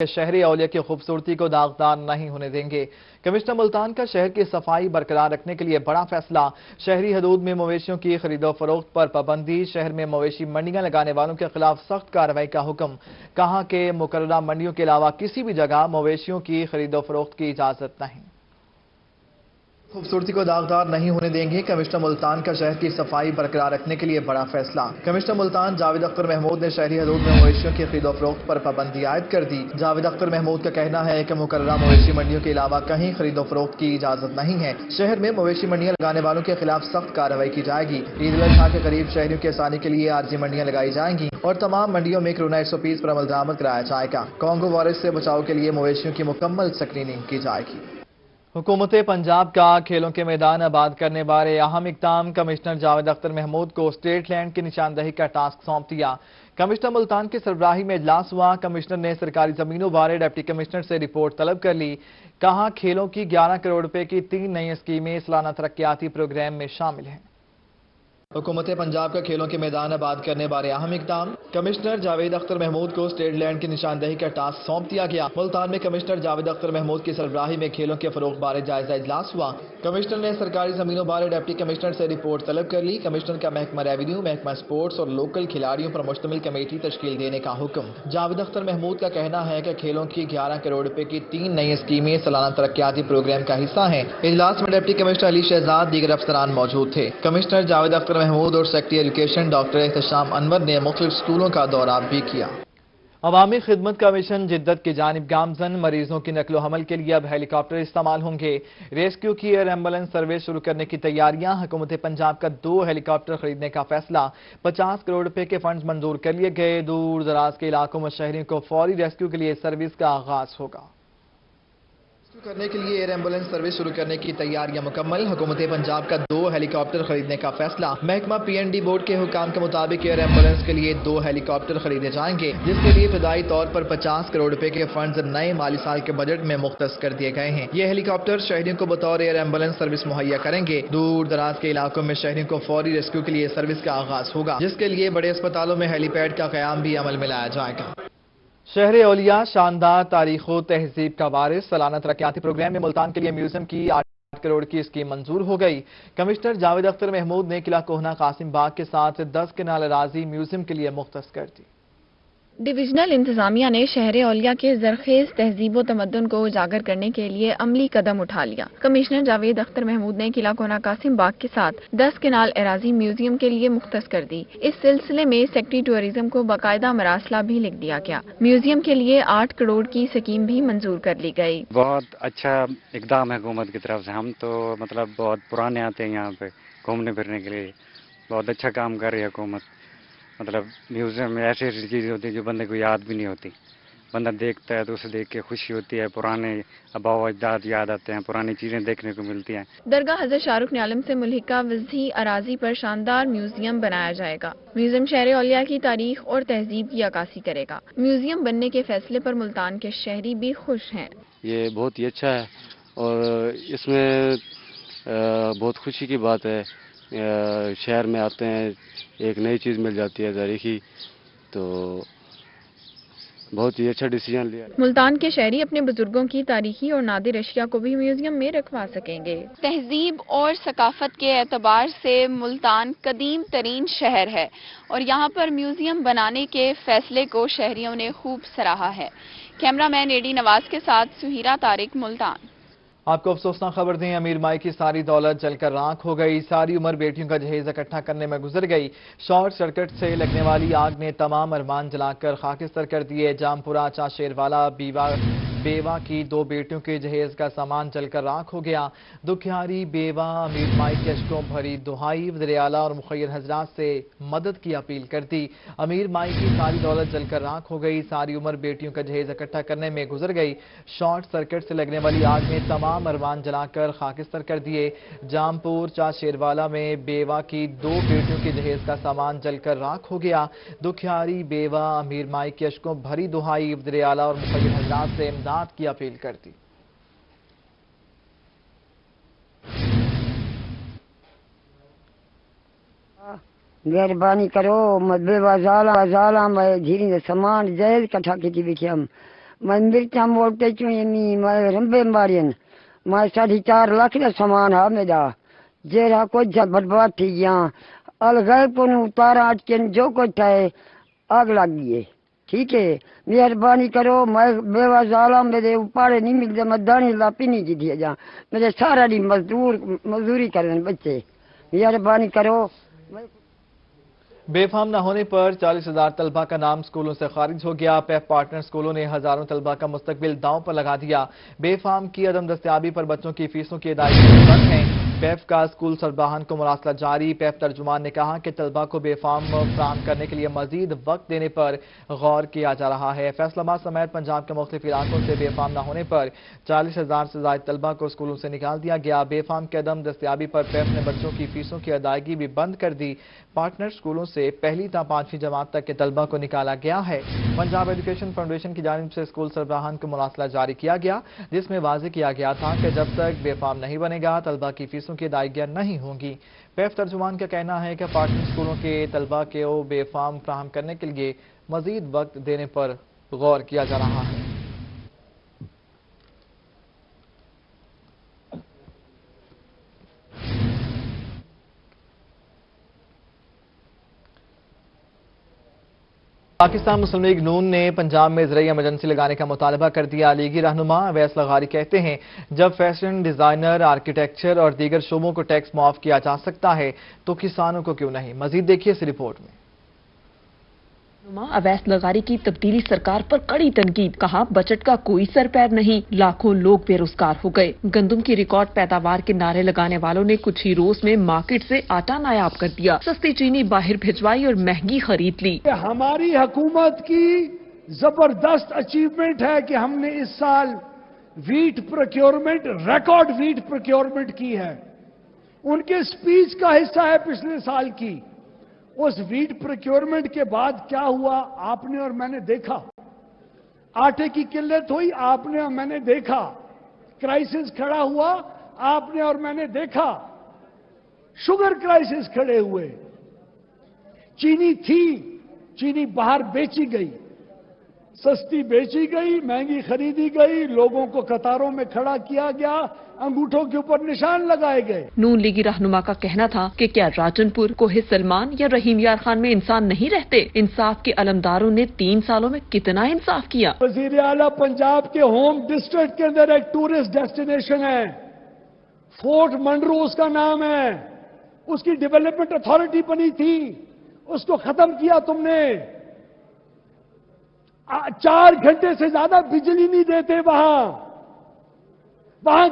شہری اولیاء کی خوبصورتی کو داغدار نہیں ہونے دیں گے۔ کمشنر ملتان کا شہر کی صفائی برقرار رکھنے کے لیے بڑا فیصلہ۔ شہری حدود میں مویشیوں کی خرید و فروخت پر پابندی۔ شہر میں مویشی منڈیاں لگانے والوں کے خلاف سخت کارروائی کا حکم۔ کہا کہ مقررہ منڈیوں کے علاوہ کسی بھی جگہ مویشیوں کی خرید و فروخت کی اجازت نہیں۔ خوبصورتی کو داغدار نہیں ہونے دیں گے۔ کمشنر ملتان کا شہر کی صفائی برقرار رکھنے کے لیے بڑا فیصلہ۔ کمشنر ملتان جاوید اختر محمود نے شہری حدود میں مویشیوں کی خرید و فروخت پر پابندی عائد کر دی۔ جاوید اختر محمود کا کہنا ہے کہ مقررہ مویشی منڈیوں کے علاوہ کہیں خرید و فروخت کی اجازت نہیں ہے۔ شہر میں مویشی منڈیاں لگانے والوں کے خلاف سخت کارروائی کی جائے گی۔ عید الاضحیٰ کے قریب شہریوں کی آسانی کے لیے عارضی منڈیاں لگائی جائیں گی اور تمام منڈیوں میں کرونا 120 پر عمل درآمد کرایا جائے گا۔ کانگو وائرس سے بچاؤ کے لیے مویشیوں کی مکمل اسکریننگ کی جائے گی۔ حکومت پنجاب کا کھیلوں کے میدان آباد کرنے بارے اہم اقدام۔ کمشنر جاوید اختر محمود کو اسٹیٹ لینڈ کی نشاندہی کا ٹاسک سونپ دیا۔ کمشنر ملتان کی سربراہی میں اجلاس ہوا۔ کمشنر نے سرکاری زمینوں بارے ڈپٹی کمشنر سے رپورٹ طلب کر لی۔ کہا کھیلوں کی 11 کروڑ روپے کی 3 نئی اسکیمیں سالانہ ترقیاتی پروگرام میں شامل ہیں۔ حکومت پنجاب کا کھیلوں کے میدان آباد کرنے بارے اہم اقدام۔ کمشنر جاوید اختر محمود کو اسٹیٹ لینڈ کی نشاندہی کا ٹاسک سونپ دیا گیا۔ ملتان میں کمشنر جاوید اختر محمود کی سربراہی میں کھیلوں کے فروغ بارے جائزہ اجلاس ہوا۔ کمشنر نے سرکاری زمینوں بارے ڈپٹی کمشنر سے رپورٹ طلب کر لی۔ کمشنر کا محکمہ ریونیو، محکمہ سپورٹس اور لوکل کھلاڑیوں پر مشتمل کمیٹی تشکیل دینے کا حکم۔ جاوید اختر محمود کا کہنا ہے کہ کھیلوں کی 11 کروڑ روپے کی 3 نئی اسکیمیں سالانہ ترقیاتی پروگرام کا حصہ ہیں۔ اجلاس میں ڈپٹی کمشنر علی شہزاد دیگر افسران موجود تھے۔ کمشنر جاوید اختر محمود اور سیکرٹری ایجوکیشن ڈاکٹر احتشام انور نے مختلف اسکولوں کا دورہ بھی کیا۔ عوامی خدمت کمیشن جدت کی جانب گامزن مریضوں کی نقل و حمل کے لیے اب ہیلی کاپٹر استعمال ہوں گے۔ ریسکیو کی ایئر ایمبولینس سروس شروع کرنے کی تیاریاں۔ حکومت پنجاب کا 2 ہیلی کاپٹر خریدنے کا فیصلہ۔ 50 کروڑ روپے کے فنڈز منظور کر لیے گئے۔ دور دراز کے علاقوں میں شہریوں کو فوری ریسکیو کے لیے سروس کا آغاز ہوگا۔ کرنے کے لیے ایئر ایمبولینس سروس شروع کرنے کی تیاریاں مکمل۔ حکومت پنجاب کا 2 ہیلی کاپٹر خریدنے کا فیصلہ۔ محکمہ پی این ڈی بورڈ کے حکام کے مطابق ایئر ایمبولینس کے لیے 2 ہیلی کاپٹر خریدے جائیں گے، جس کے لیے ابتدائی طور پر 50 کروڑ روپے کے فنڈز نئے مالی سال کے بجٹ میں مختص کر دیے گئے ہیں۔ یہ ہیلی کاپٹر شہریوں کو بطور ایئر ایمبولینس سروس مہیا کریں گے۔ دور دراز کے علاقوں میں شہریوں کو فوری ریسکیو کے لیے سروس کا آغاز ہوگا، جس کے لیے بڑے اسپتالوں میں ہیلی پیڈ کا قیام بھی عمل میں لایا جائے گا۔ شہر اولیاء شاندار تاریخ و تہذیب کا وارث۔ سالانہ ترقیاتی پروگرام میں ملتان کے لیے میوزیم کی 8 کروڑ کی اسکیم منظور ہو گئی۔ کمشنر جاوید اختر محمود نے قلعہ کوہنہ قاسم باغ کے ساتھ 10 کنال اراضی میوزیم کے لیے مختص کر دی۔ ڈویژنل انتظامیہ نے شہر اولیاء کے زرخیز تہذیب و تمدن کو اجاگر کرنے کے لیے عملی قدم اٹھا لیا۔ کمشنر جاوید اختر محمود نے قلعہ کوہنہ قاسم باغ کے ساتھ 10 کنال اراضی میوزیم کے لیے مختص کر دی۔ اس سلسلے میں سیکرٹری ٹورزم کو باقاعدہ مراسلہ بھی لکھ دیا گیا۔ میوزیم کے لیے 8 کروڑ کی اسکیم بھی منظور کر لی گئی۔ بہت اچھا اقدام ہے حکومت کی طرف سے۔ ہم تو بہت پرانے آتے ہیں یہاں پہ گھومنے پھرنے کے لیے۔ بہت اچھا کام کر رہی ہے حکومت۔ میوزیم میں ایسی ایسی چیزیں ہوتی ہیں جو بندے کو یاد بھی نہیں ہوتی۔ بندہ دیکھتا ہے تو اسے دیکھ کے خوشی ہوتی ہے، پرانے آباء و اجداد یاد آتے ہیں، پرانی چیزیں دیکھنے کو ملتی ہیں۔ درگاہ حضرت شاہ رخ نے عالم سے ملحقہ وسیع اراضی پر شاندار میوزیم بنایا جائے گا۔ میوزیم شہر اولیاء کی تاریخ اور تہذیب کی عکاسی کرے گا۔ میوزیم بننے کے فیصلے پر ملتان کے شہری بھی خوش ہیں۔ یہ بہت ہی اچھا ہے اور اس میں بہت خوشی کی بات ہے۔ شہر میں آتے ہیں، ایک نئی چیز مل جاتی ہے تاریخی، تو بہت ہی اچھا ڈیسیژن لیا۔ ملتان کے شہری اپنے بزرگوں کی تاریخی اور نادر اشیاء کو بھی میوزیم میں رکھوا سکیں گے۔ تہذیب اور ثقافت کے اعتبار سے ملتان قدیم ترین شہر ہے اور یہاں پر میوزیم بنانے کے فیصلے کو شہریوں نے خوب سراہا ہے۔ کیمرہ مین ایڈی نواز کے ساتھ سہیرہ طارق، ملتان۔ آپ کو افسوسناک خبر دیں، امیر مائی کی ساری دولت جل کر راکھ ہو گئی۔ ساری عمر بیٹیوں کا جہیز اکٹھا کرنے میں گزر گئی۔ شارٹ سرکٹ سے لگنے والی آگ نے تمام ارمان جلا کر خاکستر کر دیے۔ جامپورہ چا شیروالا بیوہ کی 2 بیٹیوں کے جہیز کا سامان جل کر راکھ ہو گیا۔ دکھیاری بیوہ امیر مائی کی اشکوں بھری دہائی وزیر اعلیٰ اور مخیر حضرات سے مدد کی اپیل کر دی۔ امیر مائی کی ساری دولت جل کر راکھ ہو گئی۔ ساری عمر بیٹیوں کا جہیز اکٹھا کرنے میں گزر گئی۔ شارٹ سرکٹ سے لگنے والی آگ نے تمام ارمان جلا کر خاکستر کر دیے۔ جامپور چا شیروالا میں بیوہ کی 2 بیٹیوں کے جہیز کا سامان جل کر راکھ ہو گیا۔ دکھیاری بیوہ امیر مائی کی اشکوں بھری دہائی وزیر اعلیٰ اور مخیر حضرات سے امداد کی اپیل کر دی۔ مہربانی کرو مدبے وازالا میں جھیری سامان جائز کٹھا کی بیٹھی ہم میں مرچاں موڑتے چوئنی میں رمبے مارین میں 4.5 لاکھ کا سامان ہے میرا جیرا کچھ برباد تھی گیا الگئے پن اتارا اٹکن جو کچھ ہے آگ لگ گئی ٹھیک ہے مہربانی کرو میں بے وزالا میرے اوپاڑے نہیں ملتے میں دانی لاپی نہیں جی دیا جا میرے سارا دی مزدوری کرنے بچے مہربانی کرو بے فام نہ ہونے پر 40,000 طلبہ کا نام سکولوں سے خارج ہو گیا پیف پارٹنر سکولوں نے ہزاروں طلبہ کا مستقبل داؤں پر لگا دیا بے فام کی عدم دستیابی پر بچوں کی فیسوں کی ادائیگی بند ہیں پیف کا سکول سربراہان کو مراسلہ جاری پیف ترجمان نے کہا کہ طلبہ کو بے فام فراہم کرنے کے لیے مزید وقت دینے پر غور کیا جا رہا ہے فیصل آباد سمیت پنجاب کے مختلف علاقوں سے بے فام نہ ہونے پر 40,000 سے زائد طلبہ کو سکولوں سے نکال دیا گیا بے فام کے عدم دستیابی پر پیف نے بچوں کی فیسوں کی ادائیگی بھی بند کر دی پارٹنر سکولوں سے پہلی تا 5ویں جماعت تک کے طلبہ کو نکالا گیا ہے پنجاب ایجوکیشن فاؤنڈیشن کی جانب سے سکول سربراہان کو مراسلہ جاری کیا گیا جس میں واضح کیا گیا تھا کہ جب تک بے فام نہیں بنے گا طلبہ کی فیسوں کی ادائیگیاں نہیں ہوں گی پیف ترجمان کا کہنا ہے کہ پارٹنر سکولوں کے طلبہ کے بے فام فراہم کرنے کے لیے مزید وقت دینے پر غور کیا جا رہا ہے پاکستان مسلم لیگ نون نے پنجاب میں زرعی ایمرجنسی لگانے کا مطالبہ کر دیا لیگی رہنما اویس لغاری کہتے ہیں جب فیشن ڈیزائنر آرکیٹیکچر اور دیگر شعبوں کو ٹیکس معاف کیا جا سکتا ہے تو کسانوں کو کیوں نہیں مزید دیکھیے اس رپورٹ میں اویس لغاری کی تبدیلی سرکار پر کڑی تنقید کہا بجٹ کا کوئی سر پیر نہیں لاکھوں لوگ بے روزگار ہو گئے گندم کی ریکارڈ پیداوار کے نعرے لگانے والوں نے کچھ ہی روز میں مارکیٹ سے آٹا نایاب کر دیا سستی چینی باہر بھجوائی اور مہنگی خرید لی ہماری حکومت کی زبردست اچیومنٹ ہے کہ ہم نے اس سال wheat procurement record wheat procurement کی ہے ان کے سپیچ کا حصہ ہے پچھلے سال کی اس ویٹ پروکیورمنٹ کے بعد کیا ہوا آپ نے اور میں نے دیکھا آٹے کی قلت ہوئی آپ نے اور میں نے دیکھا کرائسس کھڑا ہوا آپ نے اور میں نے دیکھا شوگر کرائسس کھڑے ہوئے چینی تھی چینی باہر بیچی گئی سستی بیچی گئی مہنگی خریدی گئی لوگوں کو قطاروں میں کھڑا کیا گیا انگوٹھوں کے اوپر نشان لگائے گئے نون لیگی رہنما کا کہنا تھا کہ کیا راجن پور کوہ سلمان یا رحیم یار خان میں انسان نہیں رہتے انصاف کے علمداروں نے 3 سالوں میں کتنا انصاف کیا وزیر اعلیٰ پنجاب کے ہوم ڈسٹرکٹ کے اندر ایک ٹورسٹ ڈیسٹینیشن ہے فورٹ منڈرو اس کا نام ہے اس کی ڈیولپمنٹ اتھارٹی بنی تھی اس کو ختم کیا تم نے 4 گھنٹے سے زیادہ بجلی نہیں دیتے وہاں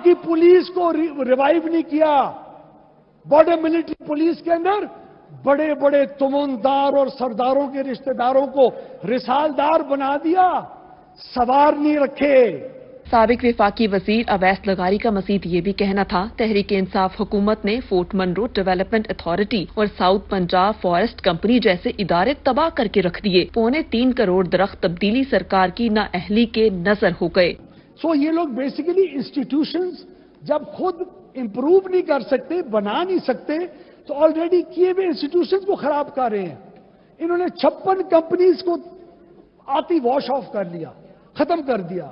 کی پولیس کو ریوائیو نہیں کیا بارڈر ملٹری پولیس کے اندر بڑے بڑے تمندار اور سرداروں کے رشتہ داروں کو رسالدار بنا دیا سوار نہیں رکھے سابق وفاقی وزیر اویس لغاری کا مزید یہ بھی کہنا تھا تحریک انصاف حکومت نے فورٹ منرو ڈیولپمنٹ اتھارٹی اور ساؤتھ پنجاب فارسٹ کمپنی جیسے ادارے تباہ کر کے رکھ دیے 3.25 کروڑ درخت تبدیلی سرکار کی نااہلی کے نظر ہو گئے سو یہ لوگ بیسیکلی انسٹیٹیوشنز جب خود امپروو نہیں کر سکتے بنا نہیں سکتے تو آلریڈی کیے ہوئے انسٹیٹیوشنز کو خراب کر رہے ہیں انہوں نے 56 کمپنیز کو آتی واش آف کر لیا ختم کر دیا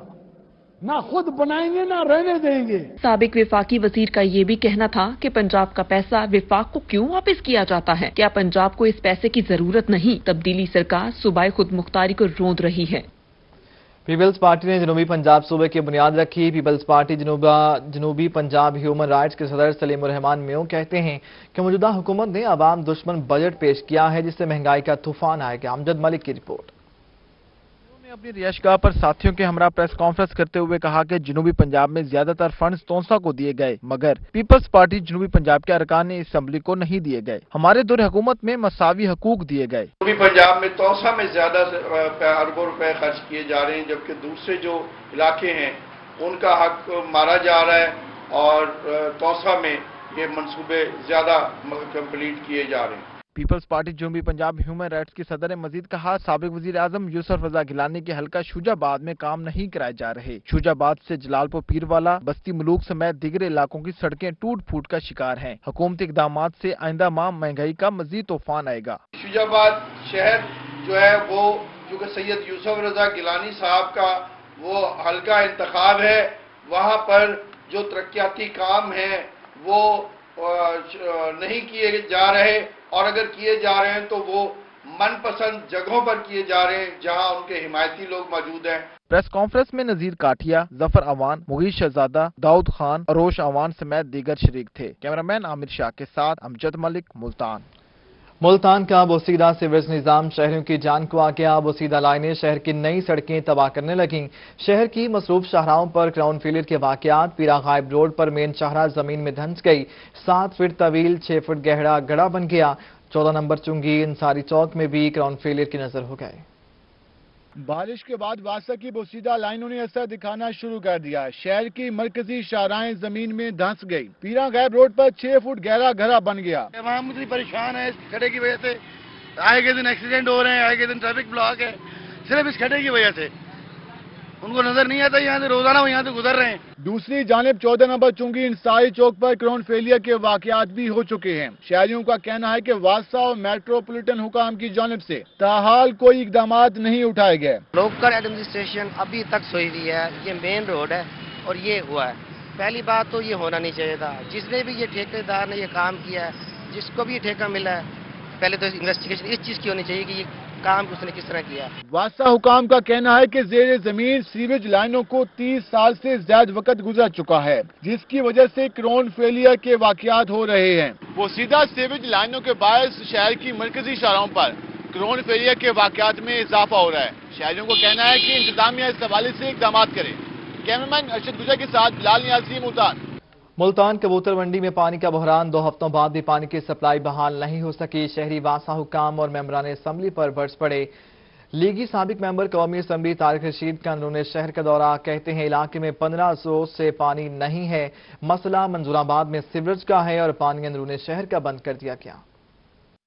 نہ خود بنائیں گے نہ رہنے دیں گے سابق وفاقی وزیر کا یہ بھی کہنا تھا کہ پنجاب کا پیسہ وفاق کو کیوں واپس کیا جاتا ہے کیا پنجاب کو اس پیسے کی ضرورت نہیں تبدیلی سرکار صوبائی خود مختاری کو روند رہی ہے پیپلز پارٹی نے جنوبی پنجاب صوبے کی بنیاد رکھی پیپلز پارٹی جنوبی پنجاب ہیومن رائٹس کے صدر سلیم الرحمان میو کہتے ہیں کہ موجودہ حکومت نے عوام دشمن بجٹ پیش کیا ہے جس سے مہنگائی کا طوفان آئے گا امجد ملک کی رپورٹ اپنی رہائشگاہ پر ساتھیوں کے ہمراہ پریس کانفرنس کرتے ہوئے کہا کہ جنوبی پنجاب میں زیادہ تر فنڈز تونسا کو دیے گئے مگر پیپلز پارٹی جنوبی پنجاب کے ارکان نے اسمبلی کو نہیں دیے گئے ہمارے دور حکومت میں مساوی حقوق دیے گئے جنوبی پنجاب میں تونسا میں زیادہ اربوں روپے خرچ کیے جا رہے ہیں جبکہ دوسرے جو علاقے ہیں ان کا حق مارا جا رہا ہے اور تونسا میں یہ منصوبے زیادہ کمپلیٹ کیے جا رہے ہیں پیپلز پارٹی جنوبی پنجاب ہیومن رائٹس کی صدر نے مزید کہا سابق وزیر اعظم یوسف رضا گیلانی کے حلقہ شوجہ آباد میں کام نہیں کرائے جا رہے شوجہ آباد سے جلال پور پیروالا بستی ملوک سمیت دیگر علاقوں کی سڑکیں ٹوٹ پھوٹ کا شکار ہیں حکومتی اقدامات سے آئندہ ماہ مہنگائی کا مزید طوفان آئے گا شوجہ آباد شہر جو ہے وہ کیونکہ سید یوسف رضا گیلانی صاحب کا وہ حلقہ انتخاب ہے، وہاں پر جو ترقیاتی کام ہیں وہ نہیں کیے جا رہے، اور اگر کیے جا رہے ہیں تو وہ من پسند جگہوں پر کیے جا رہے ہیں جہاں ان کے حمایتی لوگ موجود ہیں۔ پریس کانفرنس میں نذیر کاٹھیا، ظفر اوان، مغیث شہزادہ، داؤد خان، اروش اوان سمیت دیگر شریک تھے۔ کیمرامین عامر شاہ کے ساتھ امجد ملک، ملتان۔ ملتان کا بوسیدہ سیوریج نظام شہریوں کی جان کو آ گیا۔ بوسیدہ لائنیں شہر کی نئی سڑکیں تباہ کرنے لگیں۔ شہر کی مصروف شاہراہوں پر گراؤنڈ فیلئر کے واقعات۔ پیرا غائب روڈ پر مین شاہراہ زمین میں دھنس گئی۔ 7 فٹ طویل 6 فٹ گہرا گڑھا بن گیا۔ 14 نمبر چنگی انصاری چوک میں بھی گراؤنڈ فیلئر کی نظر ہو گئے۔ بارش کے بعد واسطہ کی بوسیدہ لائنوں نے اثر دکھانا شروع کر دیا۔ شہر کی مرکزی شاہراہیں زمین میں دھنس گئی۔ پیرا غائب روڈ پر 6 فٹ گہرا گڑھا بن گیا۔ عوام اتنی پریشان ہے اس کھڈے کی وجہ سے، آئے کے دن ایکسیڈنٹ ہو رہے ہیں، آئے کے دن ٹریفک بلاک ہے، صرف اس کھڈے کی وجہ سے۔ ان کو نظر نہیں آتا یہاں سے روزانہ وہ یہاں سے گزر رہے ہیں۔ دوسری جانب 14 نمبر چنگی انصاری چوک پر گراؤنڈ فیلئر کے واقعات بھی ہو چکے ہیں۔ شہریوں کا کہنا ہے کہ واسطہ اور میٹروپولیٹن حکام کی جانب سے تاحال کوئی اقدامات نہیں اٹھائے گئے۔ لوکل ایڈمنسٹریشن ابھی تک سوئی ہوئی ہے۔ یہ مین روڈ ہے اور یہ ہوا ہے۔ پہلی بات تو یہ ہونا نہیں چاہیے تھا۔ جس نے بھی یہ ٹھیکیدار نے یہ کام کیا ہے، جس کو بھی یہ ٹھیکہ ملا ہے، پہلے تو انویسٹیگیشن اس چیز کی ہونی چاہیے کہ یہ کام اس نے کس طرح کیا۔ واسطہ حکام کا کہنا ہے کہ زیر زمین سیویج لائنوں کو 30 سال سے زیادہ وقت گزر چکا ہے، جس کی وجہ سے گراؤنڈ فیلئر کے واقعات ہو رہے ہیں۔ وہ سیدھا سیویج لائنوں کے باعث شہر کی مرکزی شاہراہوں پر گراؤنڈ فیلئر کے واقعات میں اضافہ ہو رہا ہے۔ شہریوں کو کہنا ہے کہ انتظامیہ اس حوالے سے اقدامات کرے۔ کیمرامین ارشد گجر کے ساتھ بلال نیازی، ملتان۔ ملتان کبوتر منڈی میں پانی کا بحران۔ 2 ہفتوں بعد بھی پانی کی سپلائی بحال نہیں ہو سکی۔ شہری واسطہ حکام اور ممبران اسمبلی پر برس پڑے۔ لیگی سابق ممبر قومی اسمبلی طارق رشید کا اندرون شہر کا دورہ۔ کہتے ہیں علاقے میں 15 روز سے پانی نہیں ہے۔ مسئلہ منظور آباد میں سیوریج کا ہے اور پانی اندرون شہر کا بند کر دیا گیا۔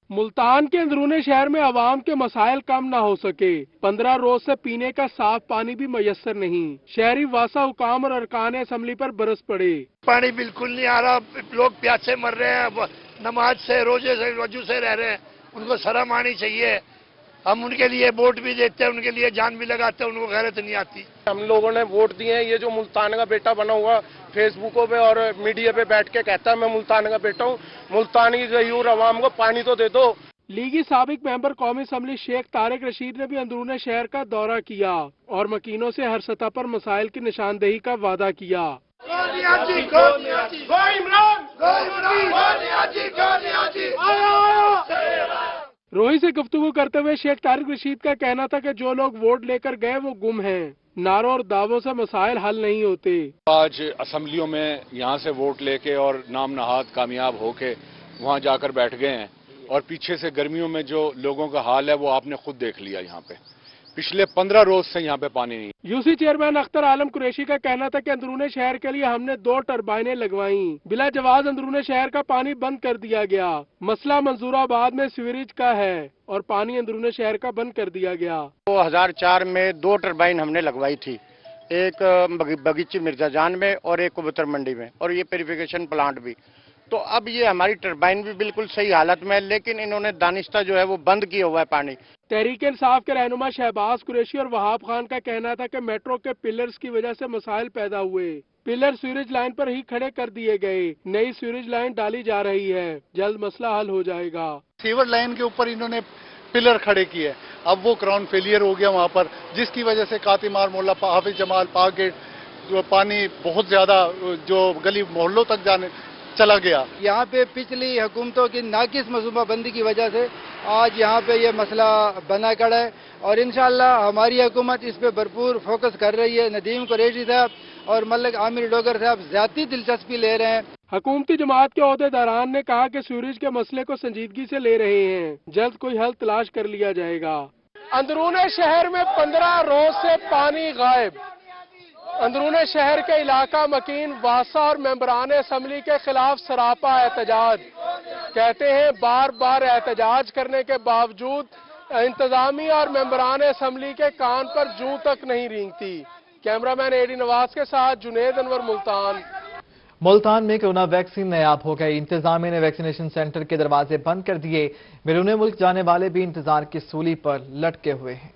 ملتان کے اندرون شہر میں عوام کے مسائل کم نہ ہو سکے۔ 15 روز سے پینے کا صاف پانی بھی میسر نہیں۔ شہری واسطہ حکام اور ارکان اسمبلی پر برس پڑے۔ پانی بالکل نہیں آ رہا، لوگ پیاسے مر رہے ہیں، نماز سے روزے سے وضو سے رہ رہے ہیں۔ ان کو شرم آنی چاہیے۔ ہم ان کے لیے ووٹ بھی دیتے ہیں، ان کے لیے جان بھی لگاتے ہیں، ان کو غیرت نہیں آتی۔ ہم لوگوں نے ووٹ دیے ہیں۔ یہ جو ملتان کا بیٹا بنا ہوا فیس بکوں پہ اور میڈیا پہ بیٹھ کے کہتا ہے میں ملتان کا بیٹا ہوں، ملتان کی غیور عوام کو پانی تو دے دو۔ لیگی سابق ممبر قومی اسمبلی شیخ طارق رشید نے بھی اندرون شہر کا دورہ کیا اور مکینوں سے ہر سطح پر مسائل کی نشاندہی کا وعدہ کیا۔ روہی سے گفتگو کرتے ہوئے شیخ طارق رشید کا کہنا تھا کہ جو لوگ ووٹ لے کر گئے وہ گم ہیں۔ نعروں اور دعووں سے مسائل حل نہیں ہوتے۔ آج اسمبلیوں میں یہاں سے ووٹ لے کے اور نام نہاد کامیاب ہو کے وہاں جا کر بیٹھ گئے ہیں، اور پیچھے سے گرمیوں میں جو لوگوں کا حال ہے وہ آپ نے خود دیکھ لیا۔ یہاں پہ پچھلے 15 روز سے یہاں پہ پانی نہیں۔ یوسی چیئرمین اختر عالم قریشی کا کہنا تھا کہ اندرون شہر کے لیے ہم نے 2 ٹربائنیں لگوائیں، بلا جواز اندرون شہر کا پانی بند کر دیا گیا۔ مسئلہ منظور آباد میں سیوریج کا ہے اور پانی اندرون شہر کا بند کر دیا گیا۔ 2004 میں 2 ٹربائن ہم نے لگوائی تھی، ایک بگیچی مرزا جان میں اور ایک کبوتر منڈی میں، اور یہ پیوریفیکیشن پلانٹ بھی۔ تو اب یہ ہماری ٹربائن بھی بالکل صحیح حالت میں ہے، لیکن انہوں نے دانستہ جو ہے وہ بند کیا ہوا ہے پانی۔ تحریک انصاف کے رہنما شہباز قریشی اور وہاب خان کا کہنا تھا کہ میٹرو کے پلرز کی وجہ سے مسائل پیدا ہوئے۔ پلر سیوریج لائن پر ہی کھڑے کر دیے گئے، نئی سیوریج لائن ڈالی جا رہی ہے، جلد مسئلہ حل ہو جائے گا۔ سیور لائن کے اوپر انہوں نے پلر کھڑے کیے، اب وہ گراؤنڈ فیلئر ہو گیا وہاں پر، جس کی وجہ سے قاتمار مولا حافظ جمال پاک گیٹ پانی بہت زیادہ جو گلی محلوں تک جانے چلا گیا۔ یہاں پہ پچھلی حکومتوں کی ناقص منصوبہ بندی کی وجہ سے آج یہاں پہ یہ مسئلہ بنا کڑا ہے، اور انشاءاللہ ہماری حکومت اس پہ بھرپور فوکس کر رہی ہے۔ ندیم قریشی صاحب اور ملک عامر ڈوگر صاحب زیادتی دلچسپی لے رہے ہیں۔ حکومتی جماعت کے عہدیداران نے کہا کہ سیوریج کے مسئلے کو سنجیدگی سے لے رہے ہیں، جلد کوئی حل تلاش کر لیا جائے گا۔ اندرون شہر میں 15 روز سے پانی غائب۔ اندرون شہر کے علاقہ مکین واسطہ اور ممبران اسمبلی کے خلاف سراپا احتجاج۔ کہتے ہیں بار بار احتجاج کرنے کے باوجود انتظامیہ اور ممبران اسمبلی کے کان پر جوں تک نہیں رینگتی۔ کیمرامین ایڈی نواز کے ساتھ جنید انور، ملتان۔ ملتان میں کورونا ویکسین نایاب ہو گئی۔ انتظامیہ نے ویکسینیشن سینٹر کے دروازے بند کر دیے۔ بیرون ملک جانے والے بھی انتظار کی سولی پر لٹکے ہوئے ہیں۔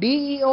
DEO